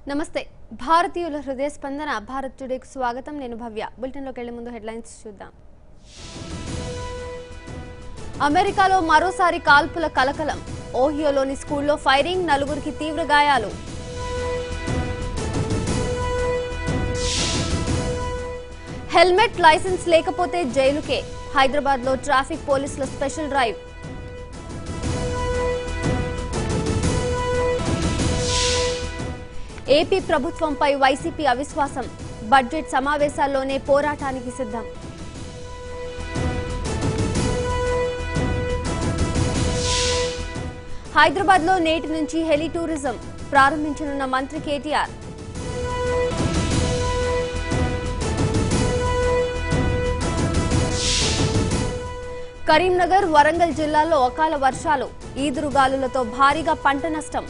నమస్తే భారతీయుల హృదయ స్పందన భారత్ టుడేకు స్వాగతం నేను భవ్య బులెటిన్లోకి వెళ్లే ముందు హెడ్లైన్స్ చూద్దాం అమెరికాలో మరోసారి కాల్పుల కలకలం ఓహియోలోని స్కూల్లో ఫైరింగ్ నలుగురికి తీవ్ర గాయాలు హెల్మెట్ లైసెన్స్ లేకపోతే జైలుకే హైదరాబాద్లో ట్రాఫిక్ పోలీసుల స్పెషల్ డ్రైవ్ ఏపీ ప్రభుత్వంపై వైసీపీ అవిశ్వాసం బడ్జెట్ సమావేశాల్లోనే పోరాటానికి సిద్ధం హైదరాబాద్లో నేటి నుంచి హెలి టూరిజం ప్రారంభించనున్న మంత్రి కేటీఆర్ కరీంనగర్ వరంగల్ జిల్లాల్లో అకాల వర్షాలు ఈదురుగాలులతో భారీగా పంట నష్టం